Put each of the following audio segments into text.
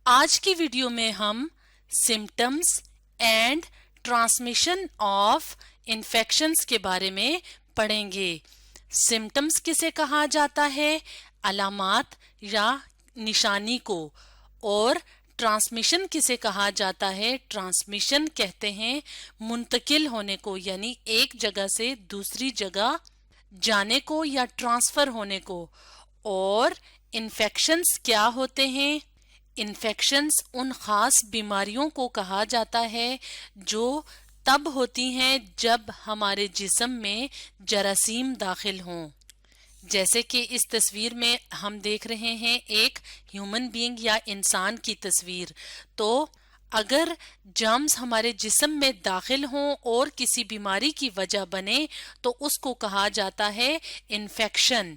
आज की वीडियो में हम symptoms and transmission of infections के बारे में पढ़ेंगे। सिम्टम्स किसे कहा जाता है? अलामात या निशानी को। और ट्रांसमिशन किसे कहा जाता है? ट्रांसमिशन कहते हैं मुंतकिल होने को, यानी एक जगह से दूसरी जगह जाने को या ट्रांसफर होने को। और इन्फेक्शंस क्या होते हैं? इन्फेक्शंस उन खास बीमारियों को कहा जाता है जो तब होती हैं जब हमारे जिस्म में जरासीम दाखिल हों। जैसे कि इस तस्वीर में हम देख रहे हैं एक ह्यूमन बीइंग या इंसान की तस्वीर। तो अगर जर्म्स हमारे जिस्म में दाखिल हों और किसी बीमारी की वजह बने तो उसको कहा जाता है इन्फेक्शन।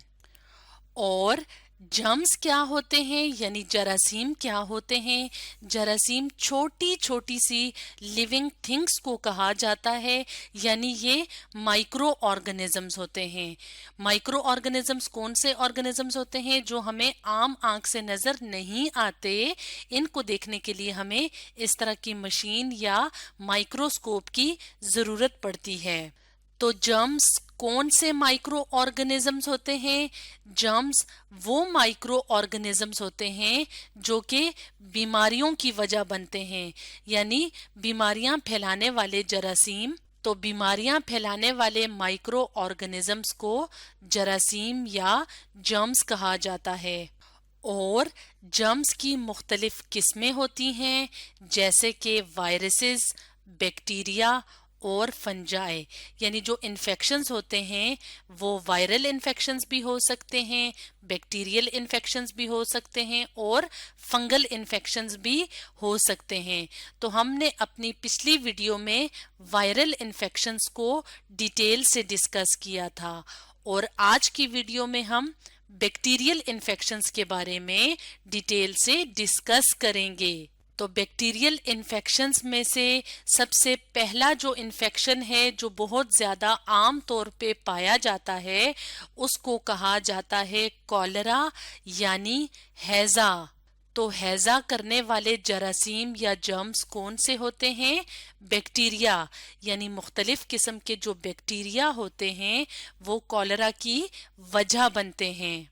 और जर्म्स क्या होते हैं, यानी जरासीम क्या होते हैं? जरासीम छोटी छोटी सी लिविंग थिंग्स को कहा जाता है, यानी ये माइक्रो ऑर्गेनिजम्स होते हैं। माइक्रो ऑर्गेनिजम्स कौन से ऑर्गेनिजम्स होते हैं? जो हमें आम आंख से नजर नहीं आते। इनको देखने के लिए हमें इस तरह की मशीन या माइक्रोस्कोप की जरूरत पड़ती है। तो जर्म्स कौन से माइक्रो ऑर्गेनिजम्स होते हैं? जर्म्स वो माइक्रो ऑर्गेनिजम्स होते हैं जो कि बीमारियों की वजह बनते हैं, यानी बीमारियां फैलाने वाले जरासीम। तो बीमारियां फैलाने वाले माइक्रो ऑर्गेनिजम्स को जरासीम या जर्म्स कहा जाता है। और जर्म्स की मुख्तलिफ किस्में होती हैं, जैसे कि वायरसेस, बैक्टीरिया और फंजाई। यानी जो इन्फेक्शंस होते हैं वो वायरल इन्फेक्शंस भी हो सकते हैं, बैक्टीरियल इन्फेक्शंस भी हो सकते हैं और फंगल इन्फेक्शंस भी हो सकते हैं। तो हमने अपनी पिछली वीडियो में वायरल इन्फेक्शंस को डिटेल से डिस्कस किया था और आज की वीडियो में हम बैक्टीरियल इन्फेक्शंस के बारे में डिटेल से डिस्कस करेंगे। तो बैक्टीरियल इन्फेक्शंस में से सबसे पहला जो इन्फेक्शन है जो बहुत ज़्यादा आम तौर पे पाया जाता है उसको कहा जाता है कॉलरा यानी हैज़ा। तो हैज़ा करने वाले जरासीम या जर्म्स कौन से होते हैं? बैक्टीरिया, यानी मुख्तलिफ किस्म के जो बैक्टीरिया होते हैं वो कॉलरा की वजह बनते हैं।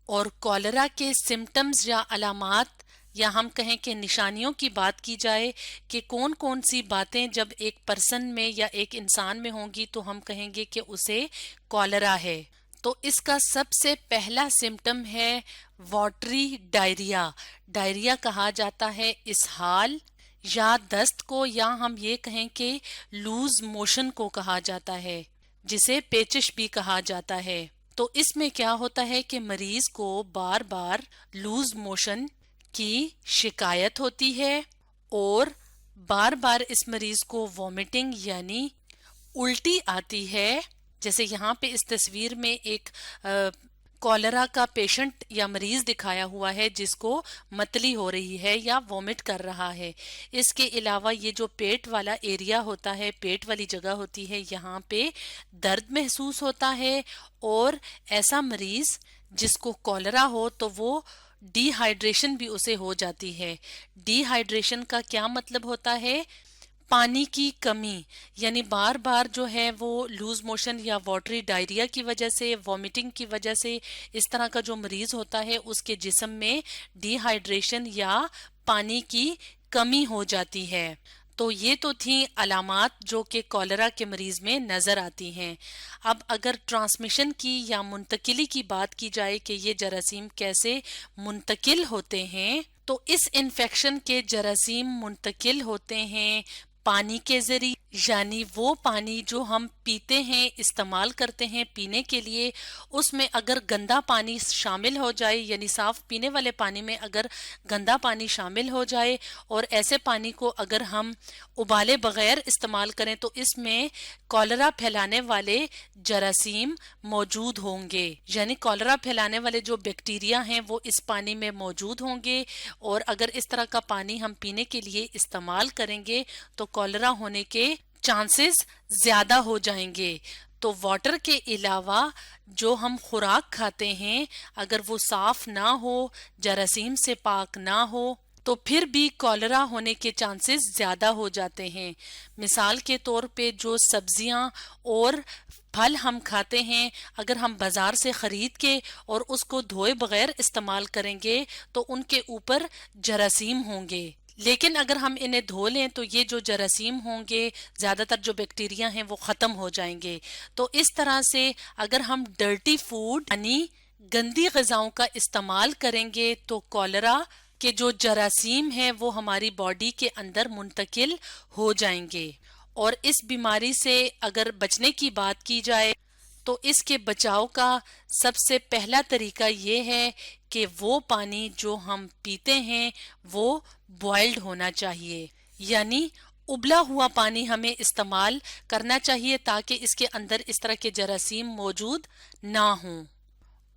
और कॉलरा के सिम्टम्स या अलामात या हम कहें कि निशानियों की बात की जाए कि कौन कौन सी बातें जब एक पर्सन में या एक इंसान में होंगी तो हम कहेंगे कि उसे कॉलरा है। तो इसका सबसे पहला सिम्टम है वाटरी डायरिया। डायरिया कहा जाता है इसहाल या दस्त को, या हम ये कहें कि लूज मोशन को कहा जाता है, जिसे पेचिश भी कहा जाता है। तो इसमें क्या होता है कि मरीज को बार बार लूज मोशन की शिकायत होती है और बार बार इस मरीज को वॉमिटिंग यानी उल्टी आती है। जैसे यहाँ पे इस तस्वीर में एक कॉलरा का पेशेंट या मरीज दिखाया हुआ है जिसको मतली हो रही है या वॉमिट कर रहा है। इसके अलावा ये जो पेट वाला एरिया होता है, पेट वाली जगह होती है, यहाँ पे दर्द महसूस होता है। और ऐसा मरीज जिसको कॉलरा हो तो वो डिहाइड्रेशन भी उसे हो जाती है। डिहाइड्रेशन का क्या मतलब होता है? पानी की कमी, यानी बार बार जो है वो लूज मोशन या वाटरी डायरिया की वजह से, वॉमिटिंग की वजह से इस तरह का जो मरीज होता है उसके जिस्म में डिहाइड्रेशन या पानी की कमी हो जाती है। तो ये तो थी अलामात जो कि कॉलरा के मरीज में नजर आती हैं। अब अगर ट्रांसमिशन की या मुंतकिली की बात की जाए कि ये जरासीम कैसे मुंतकिल होते हैं, तो इस इन्फेक्शन के जरासीम मुंतकिल होते हैं पानी के जरिए, यानी वो पानी जो हम पीते हैं, इस्तेमाल करते हैं पीने के लिए, उसमें अगर गंदा पानी शामिल हो जाए, यानी साफ पीने वाले पानी में अगर गंदा पानी शामिल हो जाए और ऐसे पानी को अगर हम उबाले बगैर इस्तेमाल करें तो इसमें कॉलरा फैलाने वाले जरासीम मौजूद होंगे। यानी कॉलरा फैलाने वाले जो बैक्टीरिया हैं वो इस पानी में मौजूद होंगे और अगर इस तरह का पानी हम पीने के लिए इस्तेमाल करेंगे तो कॉलरा होने के चांसेस ज्यादा हो जाएंगे। तो वाटर के अलावा जो हम खुराक खाते हैं अगर वो साफ ना हो, जरासीम से पाक ना हो, تو پھر بھی کولرا ہونے کے چانسز زیادہ ہو جاتے ہیں. مثال کے طور پہ جو سبزیاں اور پھل ہم کھاتے ہیں اگر ہم بازار سے خرید کے اور اس کو دھوئے بغیر استعمال کریں گے تو ان کے اوپر جراثیم ہوں گے. لیکن اگر ہم انہیں دھو لیں تو یہ جو جراثیم ہوں گے زیادہ تر جو بیکٹیریا ہیں وہ ختم ہو جائیں گے. تو اس طرح سے اگر ہم ڈرٹی فوڈ یعنی گندی غذاؤں کا استعمال کریں گے تو کولرا کہ جو جراثیم ہیں وہ ہماری باڈی کے اندر منتقل ہو جائیں گے. اور اس بیماری سے اگر بچنے کی بات کی جائے تو اس کے بچاؤ کا سب سے پہلا طریقہ یہ ہے کہ وہ پانی جو ہم پیتے ہیں وہ بوائلڈ ہونا چاہیے، یعنی ابلا ہوا پانی ہمیں استعمال کرنا چاہیے تاکہ اس کے اندر اس طرح کے جراثیم موجود نہ ہوں.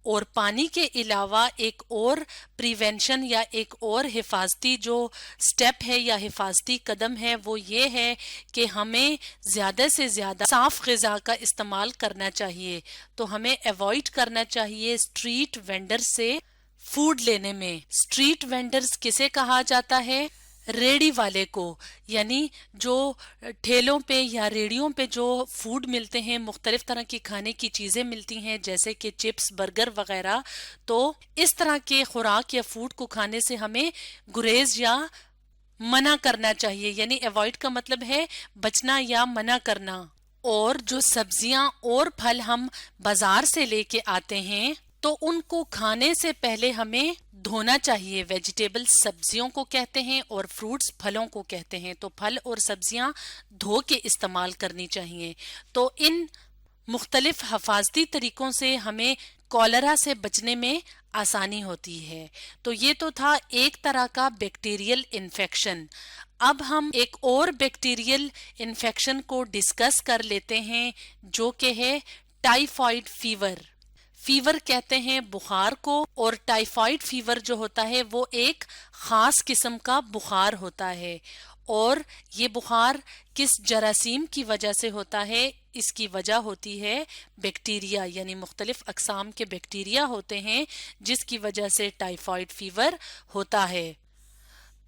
اور پانی کے علاوہ ایک اور پریونشن یا ایک اور حفاظتی جو سٹیپ ہے یا حفاظتی قدم ہے وہ یہ ہے کہ ہمیں زیادہ سے زیادہ صاف غذا کا استعمال کرنا چاہیے. تو ہمیں ایوائڈ کرنا چاہیے اسٹریٹ وینڈر سے فوڈ لینے میں. اسٹریٹ وینڈرز کسے کہا جاتا ہے؟ ریڑی والے کو، یعنی جو ٹھیلوں پہ یا ریڑیوں پہ جو فوڈ ملتے ہیں، مختلف طرح کی کھانے کی چیزیں ملتی ہیں جیسے کہ چپس، برگر وغیرہ. تو اس طرح کے خوراک یا فوڈ کو کھانے سے ہمیں گریز یا منع کرنا چاہیے، یعنی ایوائڈ کا مطلب ہے بچنا یا منع کرنا. اور جو سبزیاں اور پھل ہم بازار سے لے کے آتے ہیں تو ان کو کھانے سے پہلے ہمیں دھونا چاہیے. ویجیٹیبل سبزیوں کو کہتے ہیں اور فروٹس پھلوں کو کہتے ہیں. تو پھل اور سبزیاں دھو کے استعمال کرنی چاہیے. تو ان مختلف حفاظتی طریقوں سے ہمیں کولرا سے بچنے میں آسانی ہوتی ہے. تو یہ تو تھا ایک طرح کا بیکٹیریل انفیکشن. اب ہم ایک اور بیکٹیریل انفیکشن کو ڈسکس کر لیتے ہیں جو کہ ہے ٹائیفائڈ فیور. فیور کہتے ہیں بخار کو، اور ٹائیفائڈ فیور جو ہوتا ہے وہ ایک خاص قسم کا بخار ہوتا ہے. اور یہ بخار کس جراثیم کی وجہ سے ہوتا ہے؟ اس کی وجہ ہوتی ہے بیکٹیریا، یعنی مختلف اقسام کے بیکٹیریا ہوتے ہیں جس کی وجہ سے ٹائیفائڈ فیور ہوتا ہے.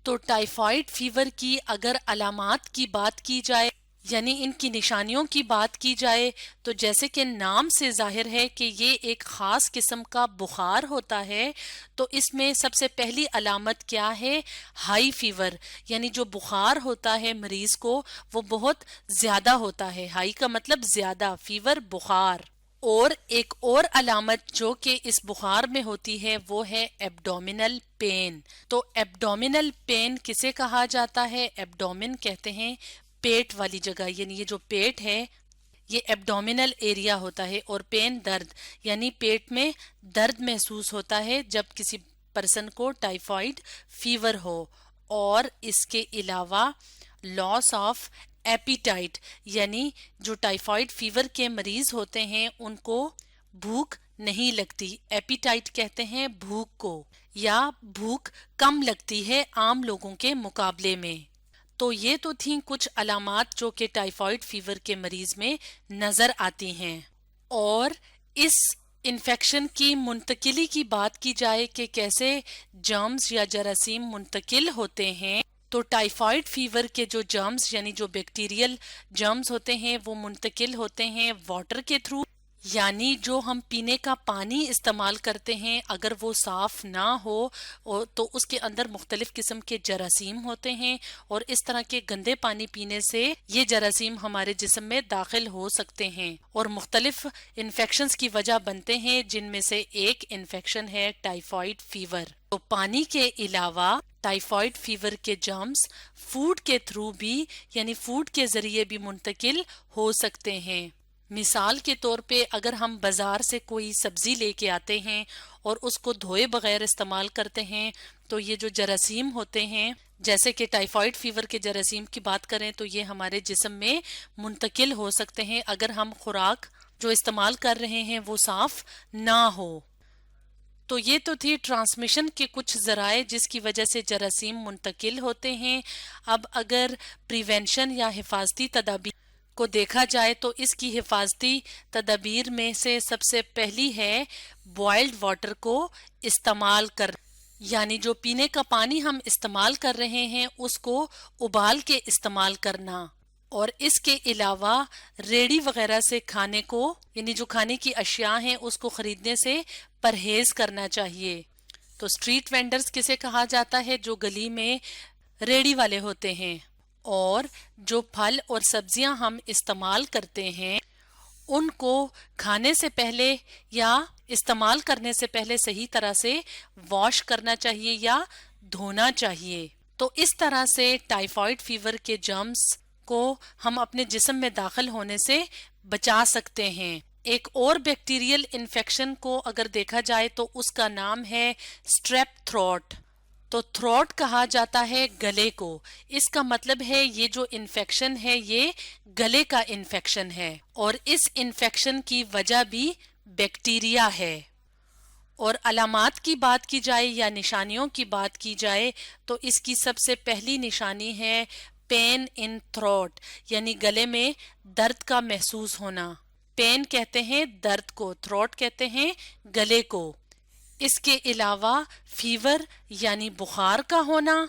تو ٹائیفائڈ فیور کی اگر علامات کی بات کی جائے یعنی ان کی نشانیوں کی بات کی جائے تو جیسے کہ نام سے ظاہر ہے کہ یہ ایک خاص قسم کا بخار ہوتا ہے. تو اس میں سب سے پہلی علامت کیا ہے؟ ہائی فیور، یعنی جو بخار ہوتا ہے مریض کو وہ بہت زیادہ ہوتا ہے. ہائی کا مطلب زیادہ، فیور بخار. اور ایک اور علامت جو کہ اس بخار میں ہوتی ہے وہ ہے ایبڈومینل پین. تو ایبڈومینل پین کسے کہا جاتا ہے؟ ایبڈومن کہتے ہیں پیٹ والی جگہ، یعنی یہ جو پیٹ ہے یہ ایبڈومینل ایریا ہوتا ہے. اور پین درد، یعنی پیٹ میں درد محسوس ہوتا ہے جب کسی پرسن کو ٹائیفائڈ فیور ہو. اور اس کے علاوہ لاس آف ایپیٹائٹ، یعنی جو ٹائیفائڈ فیور کے مریض ہوتے ہیں ان کو بھوک نہیں لگتی. ایپیٹائٹ کہتے ہیں بھوک کو، یا بھوک کم لگتی ہے عام لوگوں کے مقابلے میں. تو یہ تو تھیں کچھ علامات جو کہ ٹائیفائڈ فیور کے مریض میں نظر آتی ہیں. اور اس انفیکشن کی منتقلی کی بات کی جائے کہ کیسے جرمز یا جراثیم منتقل ہوتے ہیں تو ٹائیفائڈ فیور کے جو جرمز یعنی جو بیکٹیریل جرمز ہوتے ہیں وہ منتقل ہوتے ہیں واٹر کے تھرو، یعنی جو ہم پینے کا پانی استعمال کرتے ہیں اگر وہ صاف نہ ہو تو اس کے اندر مختلف قسم کے جراثیم ہوتے ہیں، اور اس طرح کے گندے پانی پینے سے یہ جراثیم ہمارے جسم میں داخل ہو سکتے ہیں اور مختلف انفیکشنز کی وجہ بنتے ہیں، جن میں سے ایک انفیکشن ہے ٹائیفائڈ فیور. تو پانی کے علاوہ ٹائیفائڈ فیور کے جرمز فوڈ کے تھرو بھی یعنی فوڈ کے ذریعے بھی منتقل ہو سکتے ہیں. مثال کے طور پہ اگر ہم بازار سے کوئی سبزی لے کے آتے ہیں اور اس کو دھوئے بغیر استعمال کرتے ہیں تو یہ جو جراثیم ہوتے ہیں جیسے کہ ٹائیفائڈ فیور کے جراثیم کی بات کریں تو یہ ہمارے جسم میں منتقل ہو سکتے ہیں اگر ہم خوراک جو استعمال کر رہے ہیں وہ صاف نہ ہو. تو یہ تو تھی ٹرانسمیشن کے کچھ ذرائع جس کی وجہ سے جراثیم منتقل ہوتے ہیں. اب اگر پریونشن یا حفاظتی تدابیر کو دیکھا جائے تو اس کی حفاظتی تدابیر میں سے سب سے پہلی ہے بوائلڈ واٹر کو استعمال کر. यानी जो पीने का पानी हम इस्तेमाल कर रहे हैं उसको उबाल के इस्तेमाल करना, और इसके अलावा रेडी वगैरह से खाने को यानी जो खाने की अशिया हैं उसको खरीदने से परहेज करना चाहिए। तो स्ट्रीट वेंडर्स किसे कहा जाता है? जो गली में रेडी वाले होते हैं। और जो फल और सब्जियां हम इस्तेमाल करते हैं उनको खाने से पहले या इस्तेमाल करने से पहले सही तरह से वॉश करना चाहिए या धोना चाहिए। तो इस तरह से टाइफाइड फीवर के जर्म्स को हम अपने जिस्म में दाखिल होने से बचा सकते हैं। एक और बैक्टीरियल इन्फेक्शन को अगर देखा जाए तो उसका नाम है स्ट्रेप थ्रोट। तो थ्रोट कहा जाता है गले को। इसका मतलब है ये जो इन्फेक्शन है ये गले का इन्फेक्शन है, और इस इन्फेक्शन की वजह भी बैक्टीरिया है। और अलामात की बात की जाए या निशानियों की बात की जाए तो इसकी सबसे पहली निशानी है पेन इन थ्रोट, यानी गले में दर्द का महसूस होना। पेन कहते हैं दर्द को, थ्रोट कहते हैं गले को। इसके अलावा फीवर यानी बुखार का होना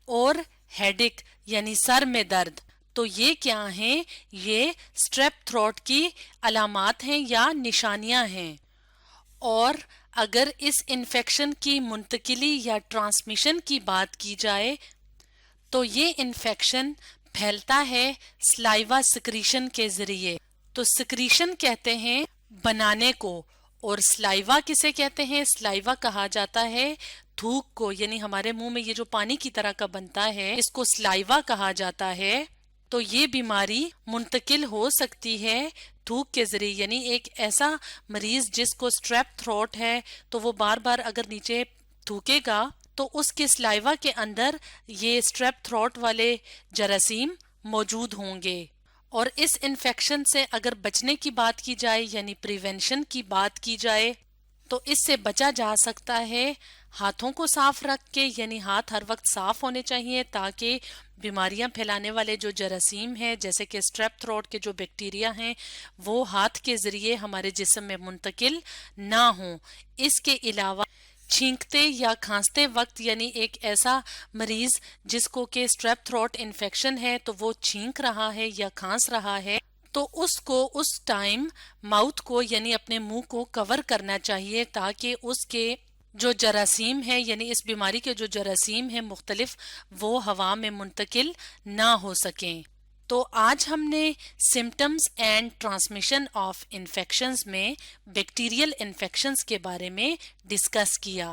और हेडेक यानी सर में दर्द। तो ये क्या हैं? ये स्ट्रेप थ्रोट की अलामात हैं या निशानियां हैं। और अगर इस इन्फेक्शन की मुंतकिली या ट्रांसमिशन की बात की जाए तो ये इन्फेक्शन फैलता है स्लाइवा सिक्रीशन के जरिए। तो सिक्रीशन कहते हैं बनाने को, और स्लाइवा किसे कहते हैं? स्लाइवा कहा जाता है थूक को, यानी हमारे मुंह में ये जो पानी की तरह का बनता है इसको स्लाइवा कहा जाता है। तो ये बीमारी मुंतकिल हो सकती है थूक के जरिए, यानी एक ऐसा मरीज जिसको स्ट्रेप थ्रोट है तो वो बार बार अगर नीचे थूकेगा तो उसके स्लाइवा के अंदर ये स्ट्रेप थ्रोट वाले जरासीम मौजूद होंगे। और इस इन्फेक्शन से अगर बचने की बात की जाए यानी प्रिवेंशन की बात की जाए तो इससे बचा जा सकता है हाथों को साफ रख के, यानी हाथ हर वक्त साफ होने चाहिए ताकि बीमारियां फैलाने वाले जो जरासीम हैं जैसे कि स्ट्रेप थ्रोट के जो बैक्टीरिया हैं वो हाथ के जरिए हमारे जिस्म में मुंतकिल ना हो। इसके अलावा छींकते या खांसते वक्त, यानी एक ऐसा मरीज जिसको के स्ट्रेप थ्रोट इन्फेक्शन है तो वो छींक रहा है या खांस रहा है तो उसको उस टाइम माउथ को यानी अपने मुंह को कवर करना चाहिए ताकि उसके जो जरासीम है यानी इस बीमारी के जो जरासीम है मुख्तलिफ वो हवा में मुंतकिल ना हो सकें। तो आज हमने symptoms and transmission of infections में बैक्टीरियल इन्फेक्शंस के बारे में डिस्कस किया।